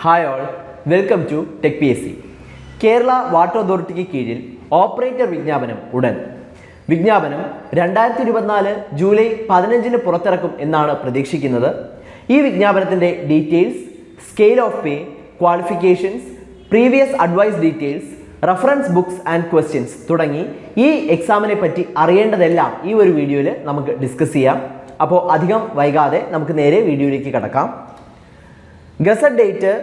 Hi all, welcome to tech PSC. Kerala water അതോറിറ്റിക്ക് കീഴിൽ operator വിജ്ഞാപനം ഉടൻ. വിജ്ഞാപനം 2024 ജൂലൈ 15 പുറത്തിറക്കും എന്നാണ് പ്രതീക്ഷിക്കുന്നത്. ഈ വിജ്ഞാപനത്തിൻ്റെ details, scale of pay, qualifications, previous advice details, reference books and questions തുടങ്ങി ഈ എക്സാമിനെ പറ്റി അറിയേണ്ടതെല്ലാം ഈ ഒരു വീഡിയോയിൽ നമുക്ക് ഡിസ്കസ് ചെയ്യാം. അപ്പോൾ അധികം വൈകാതെ നമുക്ക് നേരെ വീഡിയോയിലേക്ക് കടക്കാം. ഗസറ്റ് ഡേറ്റ്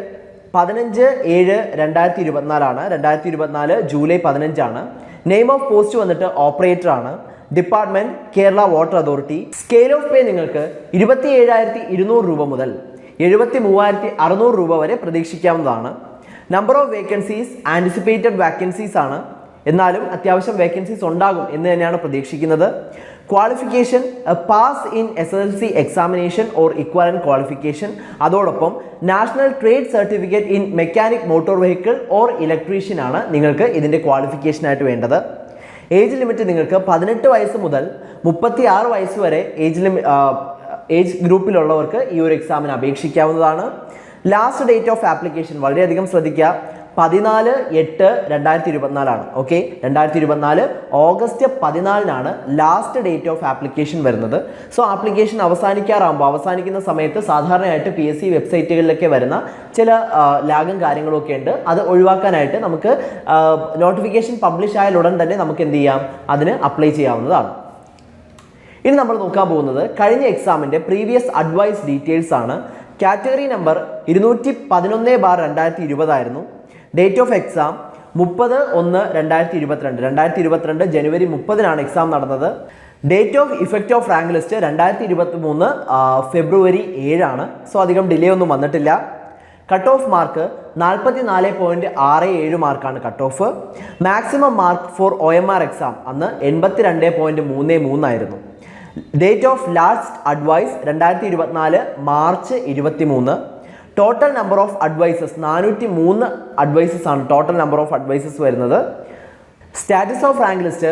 15/7/2024 ആണ്. 2024 ജൂലൈ 15 നെയിം ഓഫ് പോസ്റ്റ് വന്നിട്ട് ഓപ്പറേറ്റർ ആണ്. Department Kerala water authority. Scale of pay നിങ്ങൾക്ക് 27,200 രൂപ മുതൽ 73,600 രൂപ വരെ പ്രതീക്ഷിക്കാവുന്നതാണ്. Number of vacancies anticipated vacancies ആണ്, എന്നാലും അത്യാവശ്യം വേക്കൻസീസ് ഉണ്ടാകും എന്ന് തന്നെയാണ് പ്രതീക്ഷിക്കുന്നത്. Qualification pass in SSLC examination or equivalent qualification, അതോടൊപ്പം national trade certificate in mechanic motor vehicle or electrician ആണ് നിങ്ങൾക്ക് ഇതിൻ്റെ ക്വാളിഫിക്കേഷനായിട്ട് വേണ്ടത്. ഏജ് ലിമിറ്റ് നിങ്ങൾക്ക് 18 വയസ്സ് മുതൽ 36 വയസ്സ് വരെ ഏജ് ഗ്രൂപ്പിലുള്ളവർക്ക് ഈ ഒരു എക്സാമിന് അപേക്ഷിക്കാവുന്നതാണ്. ലാസ്റ്റ് ഡേറ്റ് ഓഫ് ആപ്ലിക്കേഷൻ വളരെയധികം ശ്രദ്ധിക്കുക, 14/8/2024 ആണ്. Okay, 2024 August 14 last date of application വരുന്നത്. സോ ആപ്ലിക്കേഷൻ അവസാനിക്കുന്ന സമയത്ത് സാധാരണയായിട്ട് PSC വെബ്സൈറ്റുകളിലൊക്കെ വരുന്ന ചില ലാഗും കാര്യങ്ങളൊക്കെ ഉണ്ട്. അത് ഒഴിവാക്കാനായിട്ട് നമുക്ക് നോട്ടിഫിക്കേഷൻ പബ്ലിഷ് ആയാൽ ഉടൻ തന്നെ നമുക്ക് എന്ത് ചെയ്യാം, അതിന് അപ്ലൈ ചെയ്യാവുന്നതാണ്. ഇനി നമ്മൾ നോക്കാൻ പോകുന്നത് കഴിഞ്ഞ എക്സാമിൻ്റെ പ്രീവിയസ് അഡ്വൈസ് ഡീറ്റെയിൽസ് ആണ്. കാറ്റഗറി നമ്പർ 211/2020 ആയിരുന്നു. Date of exam 30/1/2022. 2022 January 30 exam നടന്നത്. Date of effect of rank list 2023 February 7. So അധികം ഡിലേ ഒന്നും വന്നിട്ടില്ല. കട്ട് ഓഫ് മാർക്ക് 44.67 മാർക്കാണ് cut off. Maximum mark for OMR exam അന്ന് 82.33 ആയിരുന്നു. Date of last advice 2024 March 23. Total number of advises 403 advises ആണ് total number of advises വരുന്നത്. Status of rank list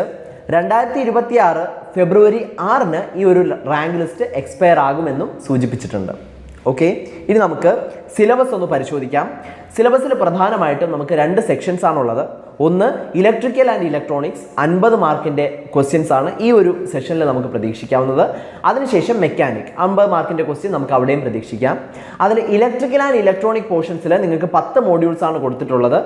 2026 ഫെബ്രുവരി 6 ഈ ഒരു റാങ്ക് ലിസ്റ്റ് എക്സ്പയർ ആകുമെന്നും സൂചിപ്പിച്ചിട്ടുണ്ട്. Okay, ഇനി നമുക്ക് സിലബസ് ഒന്ന് പരിശോധിക്കാം. സിലബസിൽ പ്രധാനമായിട്ടും നമുക്ക് 2 സെക്ഷൻസ് ആണുള്ളത്. ഒന്ന് ഇലക്ട്രിക്കൽ ആൻഡ് ഇലക്ട്രോണിക്സ്, 50 മാർക്കിൻ്റെ ക്വസ്റ്റ്യൻസ് ആണ് ഈ ഒരു സെഷനിൽ നമുക്ക് പ്രതീക്ഷിക്കാവുന്നത്. അതിനുശേഷം മെക്കാനിക് 50 മാർക്കിൻ്റെ ക്വസ്റ്റ്യൻ നമുക്ക് അവിടെയും പ്രതീക്ഷിക്കാം. അതിൽ ഇലക്ട്രിക്കൽ ആൻഡ് ഇലക്ട്രോണിക് പോർഷൻസിൽ നിങ്ങൾക്ക് 10 മോഡ്യൂൾസ് ആണ് കൊടുത്തിട്ടുള്ളത്.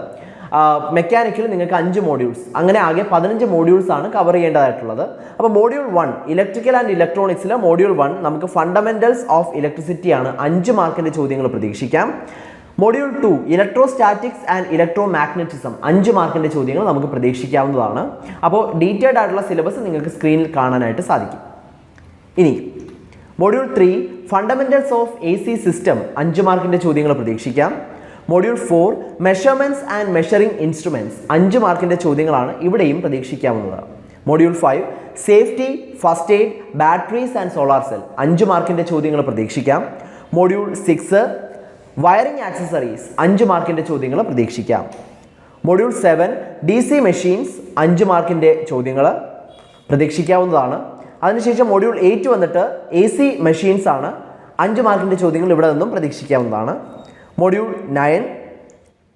മെക്കാനിക്കിൽ നിങ്ങൾക്ക് 5 മോഡ്യൂൾസ്, അങ്ങനെ ആകെ 15 മോഡ്യൂൾസ് ആണ് കവർ ചെയ്യേണ്ടതായിട്ടുള്ളത്. അപ്പോൾ മോഡ്യൂൾ 1 ഇലക്ട്രിക്കൽ ആൻഡ് ഇലക്ട്രോണിക്സിൽ മോഡ്യൂൾ 1 നമുക്ക് ഫണ്ടമെന്റൽസ് ഓഫ് ഇലക്ട്രിസിറ്റി ആണ്. 5 മാർക്കിൻ്റെ ചോദ്യങ്ങൾ പ്രതീക്ഷിക്കാം. Module 2 electrostatics and electro magnetism 5 മാർക്കിൻ്റെ ചോദ്യങ്ങൾ നമുക്ക് പ്രതീക്ഷിക്കാവുന്നതാണ്. അപ്പോൾ ഡീറ്റെയിൽഡ് ആയിട്ടുള്ള സിലബസ് നിങ്ങൾക്ക് സ്ക്രീനിൽ കാണാനായിട്ട് സാധിക്കും. ഇനി module 3 fundamentals of AC system 5 മാർക്കിൻ്റെ ചോദ്യങ്ങൾ പ്രതീക്ഷിക്കാം. Module 4 measurements and measuring instruments 5 മാർക്കിൻ്റെ ചോദ്യങ്ങളാണ് ഇവിടെയും പ്രതീക്ഷിക്കാവുന്നത്. Module 5 safety, first aid, batteries and solar cell 5 മാർക്കിൻ്റെ ചോദ്യങ്ങൾ പ്രതീക്ഷിക്കാം. മോഡ്യൂൾ 6 വയറിംഗ് ആക്സസറീസ് 5 മാർക്കിൻ്റെ ചോദ്യങ്ങൾ പ്രതീക്ഷിക്കാം. മോഡ്യൂൾ 7 DC മെഷീൻസ് 5 മാർക്കിൻ്റെ ചോദ്യങ്ങൾ പ്രതീക്ഷിക്കാവുന്നതാണ്. അതിനുശേഷം മോഡ്യൂൾ 8 വന്നിട്ട് AC മെഷീൻസ് ആണ്. 5 മാർക്കിൻ്റെ ചോദ്യങ്ങൾ ഇവിടെ നിന്നും പ്രതീക്ഷിക്കാവുന്നതാണ്. മോഡ്യൂൾ 9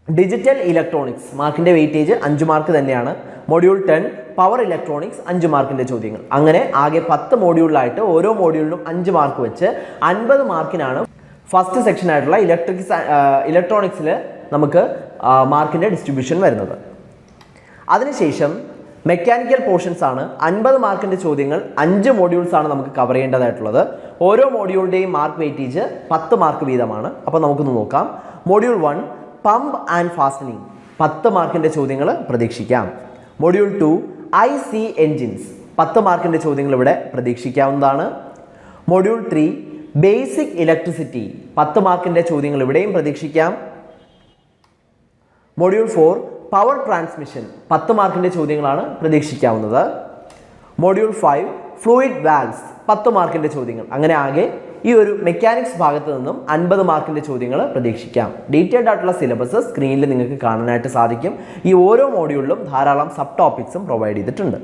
ഡിജിറ്റൽ ഇലക്ട്രോണിക്സ്, മാർക്കിൻ്റെ വെയിറ്റേജ് 5 മാർക്ക് തന്നെയാണ്. മോഡ്യൂൾ 10 പവർ ഇലക്ട്രോണിക്സ് 5 മാർക്കിൻ്റെ ചോദ്യങ്ങൾ. അങ്ങനെ ആകെ 10 മോഡ്യൂളിലായിട്ട് ഓരോ മോഡ്യൂളിലും 5 മാർക്ക് വെച്ച് 50 മാർക്കിനാണ് ഫസ്റ്റ് സെക്ഷൻ ആയിട്ടുള്ള ഇലക്ട്രോണിക്സിൽ നമുക്ക് മാർക്കിൻ്റെ ഡിസ്ട്രിബ്യൂഷൻ വരുന്നത്. അതിനുശേഷം മെക്കാനിക്കൽ പോർഷൻസ് ആണ്. 50 മാർക്കിൻ്റെ ചോദ്യങ്ങൾ 5 മോഡ്യൂൾസ് ആണ് നമുക്ക് കവർ ചെയ്യേണ്ടതായിട്ടുള്ളത്. ഓരോ മോഡ്യൂളിൻ്റെയും മാർക്ക് വെയിറ്റേജ് 10 മാർക്ക് വീതമാണ്. അപ്പോൾ നമുക്കൊന്ന് നോക്കാം. മോഡ്യൂൾ 1 പമ്പ് ആൻഡ് ഫാസ്റ്റനിങ് 10 മാർക്കിൻ്റെ ചോദ്യങ്ങൾ പ്രതീക്ഷിക്കാം. മോഡ്യൂൾ 2 IC എൻജിൻസ് 10 മാർക്കിൻ്റെ ചോദ്യങ്ങൾ ഇവിടെ പ്രതീക്ഷിക്കാവുന്നതാണ്. മോഡ്യൂൾ 3 ബേസിക് ഇലക്ട്രിസിറ്റി 10 മാർക്കിൻ്റെ ചോദ്യങ്ങൾ ഇവിടെയും പ്രതീക്ഷിക്കാം. മോഡ്യൂൾ 4 പവർ ട്രാൻസ്മിഷൻ 10 മാർക്കിൻ്റെ ചോദ്യങ്ങളാണ് പ്രതീക്ഷിക്കാവുന്നത്. മോഡ്യൂൾ 5 ഫ്ലൂയിഡ് വാൽവ്സ് 10 മാർക്കിൻ്റെ ചോദ്യങ്ങൾ. അങ്ങനെ ആകെ ഈ ഒരു മെക്കാനിക്സ് ഭാഗത്ത് നിന്നും 50 മാർക്കിൻ്റെ ചോദ്യങ്ങൾ പ്രതീക്ഷിക്കാം. ഡീറ്റെയിൽഡ് ആയിട്ടുള്ള സിലബസ് സ്ക്രീനിൽ നിങ്ങൾക്ക് കാണാനായിട്ട് സാധിക്കും. ഈ ഓരോ മോഡ്യൂളിലും ധാരാളം സബ് ടോപ്പിക്സും പ്രൊവൈഡ് ചെയ്തിട്ടുണ്ട്.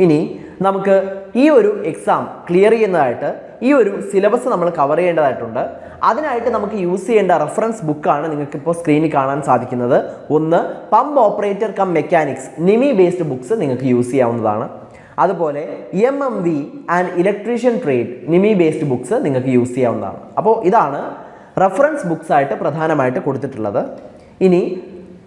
ഇനി നമുക്ക് ഈ ഒരു എക്സാം ക്ലിയർ ചെയ്യുന്നതായിട്ട് ഈ ഒരു സിലബസ് നമ്മൾ കവർ ചെയ്യേണ്ടതായിട്ടുണ്ട്. അതിനായിട്ട് നമുക്ക് യൂസ് ചെയ്യേണ്ട റെഫറൻസ് ബുക്കാണ് നിങ്ങൾക്കിപ്പോൾ സ്ക്രീനിൽ കാണാൻ സാധിക്കുന്നത്. ഒന്ന് pump operator cum mechanics NIMI based books നിങ്ങൾക്ക് യൂസ് ചെയ്യാവുന്നതാണ്. അതുപോലെ MMV and electrician trade NIMI based books നിങ്ങൾക്ക് യൂസ് ചെയ്യാവുന്നതാണ്. അപ്പോൾ ഇതാണ് റെഫറൻസ് ബുക്സ് ആയിട്ട് പ്രധാനമായിട്ട് കൊടുത്തിട്ടുള്ളത്. ഇനി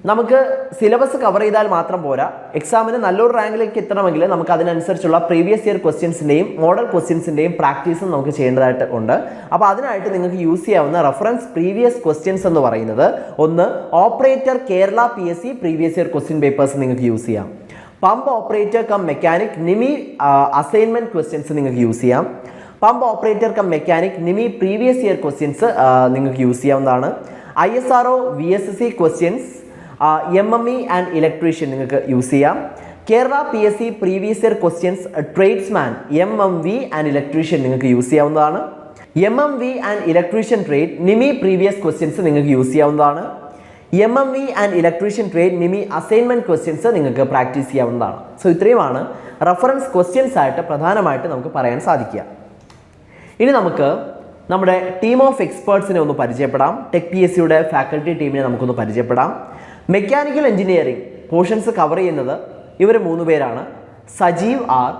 നമുക്ക് സിലബസ് കവർ ചെയ്താൽ മാത്രം പോരാ, എക്സാമിന് നല്ലൊരു റാങ്കിലേക്ക് എത്തണമെങ്കിൽ നമുക്ക് അതിനനുസരിച്ചുള്ള പ്രീവിയസ് ഇയർ ക്വസ്റ്റ്യൻസിൻ്റെയും മോഡൽ ക്വസ്റ്റ്യൻസിൻ്റെയും പ്രാക്ടീസും നമുക്ക് ചെയ്യേണ്ടതായിട്ട് ഉണ്ട്. അപ്പോൾ അതിനായിട്ട് നിങ്ങൾക്ക് യൂസ് ചെയ്യാവുന്ന റെഫറൻസ് പ്രീവിയസ് ക്വസ്റ്റ്യൻസ് എന്ന് പറയുന്നത് ഒന്ന് operator Kerala PSC previous year question papers നിങ്ങൾക്ക് യൂസ് ചെയ്യാം. Pump operator cum mechanic NIMI assignment questions നിങ്ങൾക്ക് യൂസ് ചെയ്യാം. Pump operator cum mechanic NIMI previous year questions നിങ്ങൾക്ക് യൂസ് ചെയ്യാവുന്നതാണ്. ISRO VSSC questions MME and electrician നിങ്ങൾക്ക് യൂസ് ചെയ്യാം. Kerala PSC previous year questions tradesman MMV and electrician നിങ്ങൾക്ക് use ചെയ്യാവുന്നതാണ്. MMV and electrician trade NIMI previous questions നിങ്ങൾക്ക് use ചെയ്യാവുന്നതാണ്. MMV and electrician trade Nimi assignment questions നിങ്ങൾക്ക് practice ചെയ്യാവുന്നതാണ്. So ഇത്രയുമാണ് reference questions ആയിട്ട് പ്രധാനമായിട്ട് നമുക്ക് പറയാൻ സാധിക്കുക. ഇനി നമുക്ക് നമ്മുടെ ടീം ഓഫ് എക്സ്പേർട്സിനെ ഒന്ന് പരിചയപ്പെടാം. ടെക് PSCയുടെ ഫാക്കൽറ്റി ടീമിനെ നമുക്കൊന്ന് പരിചയപ്പെടാം. മെക്കാനിക്കൽ എഞ്ചിനീയറിംഗ് പോർഷൻസ് കവർ ചെയ്യുന്നത് ഇവർ 3 പേരാണ്. Sajeev R,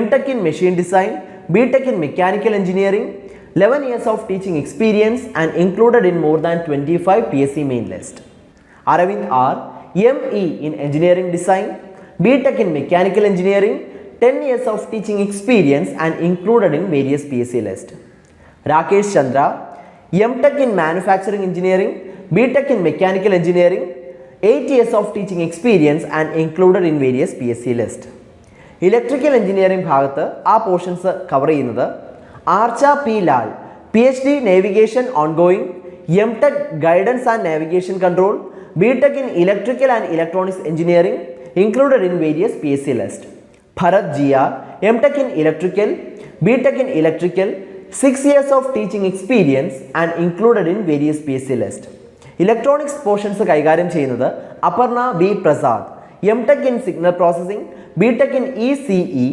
M.Tech in machine design, B.Tech in mechanical engineering, 11 years of teaching experience and included in more than 25 PSC main list. Aravind R, ME in engineering design, B.Tech in mechanical engineering, 10 years of teaching experience and included in various PSC list. Rakesh Chandra, M.Tech in manufacturing engineering, B.Tech in mechanical engineering, 8 years of teaching experience and included in various PSC list. Electrical engineering ഭാഗത്ത് ആ portions cover ചെയ്യുന്നത് Archa P. Lal, PhD navigation ongoing, M.Tech guidance and navigation control, B.Tech in electrical and electronics engineering included in various PSC list. Bharath GR, M.Tech in electrical, B.Tech in electrical, 6 years of teaching experience and included in various PSC list. Electronics portions കൈകാര്യം ചെയ്യുന്നത് Aparna B. Prasad, M.Tech in signal processing, B.Tech in ECE,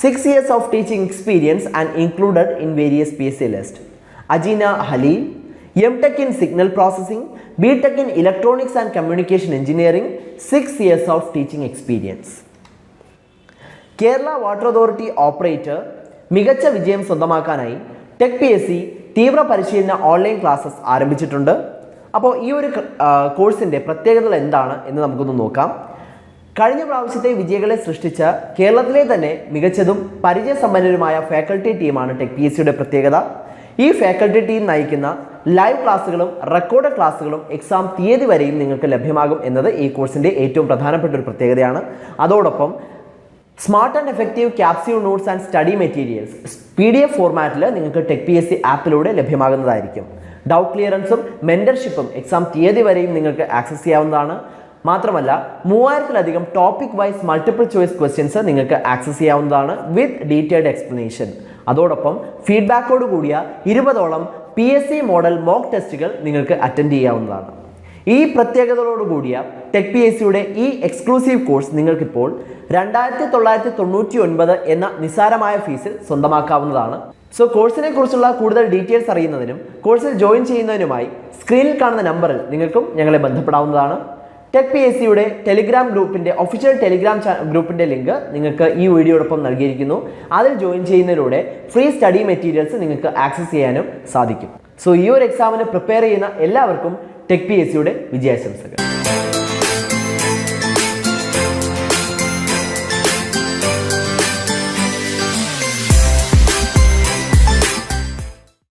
6 years of teaching experience and included in various PSC list. Ajina Halil, M.Tech in signal processing, B.Tech in electronics and communication engineering, 6 years of teaching experience. Kerala water authority operator മികച്ച വിജയം സ്വന്തമാക്കാനായി tech PSC തീവ്ര പരിശീലന online classes ആരംഭിച്ചിട്ടുണ്ട്. അപ്പോൾ ഈ ഒരു കോഴ്സിൻ്റെ പ്രത്യേകതകൾ എന്താണ് എന്ന് നമുക്കൊന്ന് നോക്കാം. കഴിഞ്ഞ പ്രാവശ്യത്തെ വിജയികളെ സൃഷ്ടിച്ച കേരളത്തിലെ തന്നെ മികച്ചതും പരിചയസമ്പന്നരുമായ ഫാക്കൽറ്റി ടീമാണ് ടെക് PSCയുടെ പ്രത്യേകത. ഈ ഫാക്കൽറ്റി ടീം നയിക്കുന്ന ലൈവ് ക്ലാസ്സുകളും റെക്കോർഡ് ക്ലാസ്സുകളും എക്സാം തീയതി വരെയും നിങ്ങൾക്ക് ലഭ്യമാകും എന്നത് ഈ കോഴ്സിൻ്റെ ഏറ്റവും പ്രധാനപ്പെട്ട ഒരു പ്രത്യേകതയാണ്. അതോടൊപ്പം smart and effective capsule notes and study materials PDF ഫോർമാറ്റിൽ നിങ്ങൾക്ക് ടെക് PSC ആപ്പിലൂടെ ലഭ്യമാകുന്നതായിരിക്കും. ഡൗട്ട് ക്ലിയറൻസും മെൻറ്റർഷിപ്പും എക്സാം തീയതി വരെയും നിങ്ങൾക്ക് ആക്സസ് ചെയ്യാവുന്നതാണ്. മാത്രമല്ല 3000-ലധികം topic wise multiple choice questions നിങ്ങൾക്ക് ആക്സസ് ചെയ്യാവുന്നതാണ് വിത്ത് ഡീറ്റെയിൽഡ് എക്സ്പ്ലനേഷൻ. അതോടൊപ്പം ഫീഡ്ബാക്കോട് കൂടിയ 20ഓളം PSC മോഡൽ മോക്ക് ടെസ്റ്റുകൾ നിങ്ങൾക്ക് അറ്റൻഡ് ചെയ്യാവുന്നതാണ്. ഈ പ്രത്യേകതകളോടുകൂടിയ ടെക് PSCയുടെ ഈ എക്സ്ക്ലൂസീവ് കോഴ്സ് നിങ്ങൾക്കിപ്പോൾ 2999 എന്ന നിസ്സാരമായ ഫീസിൽ സ്വന്തമാക്കാവുന്നതാണ്. സോ കോഴ്സിനെ കുറിച്ചുള്ള കൂടുതൽ ഡീറ്റെയിൽസ് അറിയുന്നതിനും കോഴ്സിൽ ജോയിൻ ചെയ്യുന്നതിനുമായി സ്ക്രീനിൽ കാണുന്ന നമ്പറിൽ നിങ്ങൾക്കും ഞങ്ങളെ ബന്ധപ്പെടാവുന്നതാണ്. ടെക് PSCയുടെ ടെലിഗ്രാം ഗ്രൂപ്പിൻ്റെ ഒഫീഷ്യൽ ടെലിഗ്രാം ഗ്രൂപ്പിൻ്റെ ലിങ്ക് നിങ്ങൾക്ക് ഈ വീഡിയോടൊപ്പം നൽകിയിരിക്കുന്നു. അതിൽ ജോയിൻ ചെയ്യുന്നതിലൂടെ ഫ്രീ സ്റ്റഡി മെറ്റീരിയൽസ് നിങ്ങൾക്ക് ആക്സസ് ചെയ്യാനും സാധിക്കും. സോ ഈ ഒരു എക്സാമിന് പ്രിപ്പയർ ചെയ്യുന്ന എല്ലാവർക്കും ടെക് PSCയുടെ വിജയാശംസകൾ.